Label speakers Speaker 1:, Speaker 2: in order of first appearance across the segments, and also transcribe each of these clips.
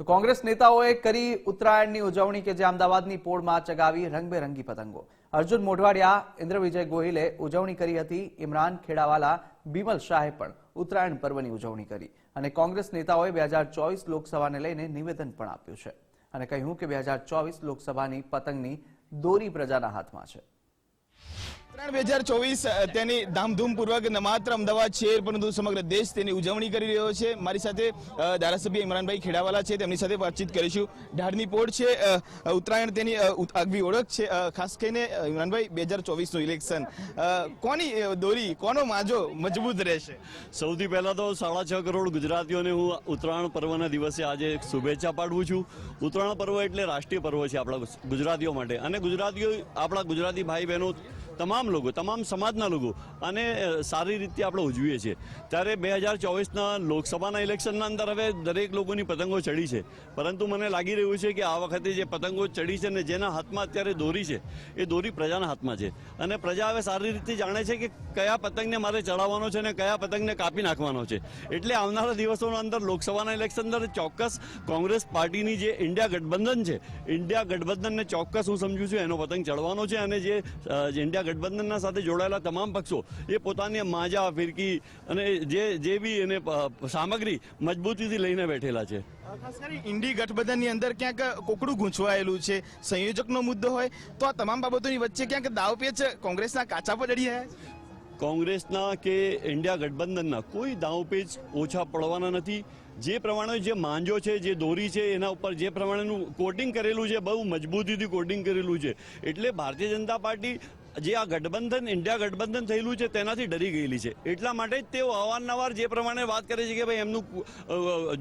Speaker 1: તો કોંગ્રેસ નેતાઓએ કરી ઉત્તરાયણની ઉજવણી કે જે અમદાવાદની પોળમાં ચગાવી રંગબેરંગી પતંગો। અર્જુન મોઢવાડિયા, ઇન્દ્રવિજય ગોહિલે ઉજવણી કરી હતી। ઇમરાન ખેડાવાલા, બિમલ શાહે પણ ઉત્તરાયણ પર્વની ઉજવણી કરી અને કોંગ્રેસ નેતાઓએ 2024 લોકસભાને લઈને નિવેદન પણ આપ્યું છે અને કહ્યું કે 2024 લોકસભાની પતંગની દોરી પ્રજાના હાથમાં છે।
Speaker 2: 2024 તેની ધામધૂમપૂર્વક ન માત્ર અમદાવાદ શહેર પરંતુ સમગ્ર દેશ તેની ઉજવણી કરી રહ્યો છે। મારી સાથે ધારાસભ્ય ઇમરાનભાઈ ખેડાવાલા છે, તેમની સાથે વાતચીત કરીશું। ઢાળની પોળ છે, ઉત્તરાયણ તેની આગવી ઓળખ છે। ખાસ કરીને ઇમરાનભાઈ 2024નું ઇલેક્શન કોની દોરી, કોનો માજો મજબૂત રહેશે?
Speaker 3: સૌથી પહેલા તો 6.5 કરોડ ગુજરાતીઓને હું ઉત્તરાયણ પર્વના દિવસે આજે શુભેચ્છા પાઠવું છું। ઉત્તરાયણ પર્વ એટલે રાષ્ટ્રીય પર્વ છે આપણા ગુજરાતીઓ માટે અને આપણા ગુજરાતી ભાઈ બહેનો તમામ લોકો, તમામ સમાજના લોકો અને સારી રીતે આપણે ઉજવીએ છીએ। ત્યારે 2024ના લોકસભાના ઇલેક્શનના અંદર હવે દરેક લોકોની પતંગો ચડી છે, પરંતુ મને લાગી રહ્યું છે કે આ વખતે જે પતંગો ચડી છે ને જેના હાથમાં અત્યારે દોરી છે એ દોરી પ્રજાના હાથમાં છે અને પ્રજા હવે સારી રીતે જાણે છે કે કયા પતંગને મારે ચડાવવાનો છે અને કયા પતંગને કાપી નાખવાનો છે। એટલે આવનારા દિવસોના અંદર લોકસભાના ઇલેક્શન અંદર ચોક્કસ કોંગ્રેસ પાર્ટીની જે ઇન્ડિયા ગઠબંધન છે, ઇન્ડિયા ગઠબંધનને ચોક્કસ હું સમજુ છું એનો પતંગ ચડવાનો છે અને જે ઇન્ડિયા ગઠબંધનના સાથે જોડાયેલા તમામ પક્ષો એ પોતાની માજા, ફિરકી અને જે બી એને સામગ્રી મજબૂતીથી લઈને બેઠેલા છે।
Speaker 2: ખાસ કરી ઇન્ડી ગઠબંધનની અંદર ક્યાંક કોકડું ગૂંચવાયેલું છે, સંયોજકનો મુદ્દો હોય તો આ તમામ બાબતોની વચ્ચે ક્યાંક દાવપેચ કોંગ્રેસના કાચા પર ચડી રહ્યા છે।
Speaker 3: કોંગ્રેસના કે ઇન્ડિયા ગઠબંધનના કોઈ દાવપેચ ઓછા પડવાના નથી। જે પ્રમાણે જે માંજો છે, જે દોરી છે, એના ઉપર જે પ્રમાણેનું કોટિંગ કરેલું છે, બહુ મજબૂતીથી કોટિંગ કરેલું છે, એટલે ભારતીય જનતા પાર્ટી જે આ ગઠબંધન, ઇન્ડિયા ગઠબંધન થયેલું છે તેનાથી ડરી ગયેલી છે। એટલા માટે જ તેઓ અવારનવાર જે પ્રમાણે વાત કરે છે કે ભાઈ એમનું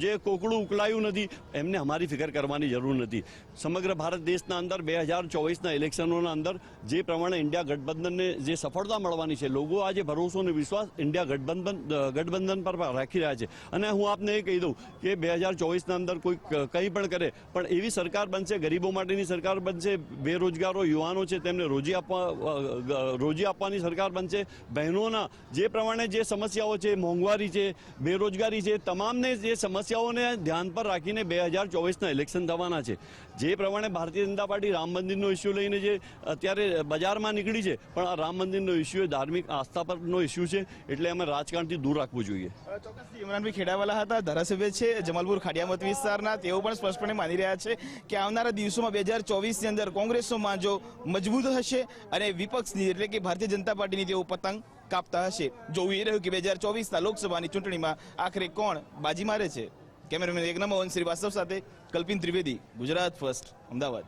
Speaker 3: જે કોકડું ઉકલાયું નથી, એમને અમારી ફિકર કરવાની જરૂર નથી। સમગ્ર ભારત દેશના અંદર 2024ના ઇલેક્શનોના અંદર જે પ્રમાણે ઇન્ડિયા ગઠબંધનને જે સફળતા મળવાની છે, લોકો આજે ભરોસો અને વિશ્વાસ ઇન્ડિયા ગઠબંધન પર રાખી રહ્યા છે અને હું આપને એ કહી દઉં કે 2024ના અંદર કોઈ કંઈ પણ કરે પણ એવી સરકાર બનશે, ગરીબો માટેની સરકાર બનશે, બેરોજગારો યુવાનો છે તેમને રોજી આપવાની સરકાર બનશે। બહેનોના જે પ્રમાણે જે સમસ્યાઓ છે, મોંઘવારી છે, બેરોજગારી છે, તમામને જે સમસ્યાઓને ધ્યાન પર રાખીને 2024ના ઇલેક્શન થવાના છે। જે પ્રમાણે ભારતીય જનતા પાર્ટી રામ મંદિરનો ઇસ્યુ લઈને જે અત્યારે બજારમાં નીકળી છે, પણ આ રામ મંદિરનો ઇસ્યુ એ ધાર્મિક આસ્થા પરનો ઇસ્યુ છે, એટલે અમે રાજકારણથી દૂર રાખવું જોઈએ।
Speaker 2: ચોક્કસથી ઇમરાનભાઈ ખેડાવાલા હતા, ધારાસભ્ય છે જમાલપુર ખાડિયામત વિસ્તારના। તેઓ પણ સ્પષ્ટપણે માની રહ્યા છે કે આવનારા દિવસોમાં 2024ની અંદર કોંગ્રેસનો માંજો મજબૂત હશે અને વિપક્ષની એટલે કે ભારતીય જનતા પાર્ટીની તેઓ પતંગ કાપતા હશે। જોવું એ રહ્યું કે 2024ના લોકસભાની ચૂંટણીમાં આખરે કોણ બાજી મારે છે। કેમેરામેન એકનામોહન શ્રીવાસ્તવ સાથે કલ્પિન ત્રિવેદી, ગુજરાત ફર્સ્ટ, અમદાવાદ।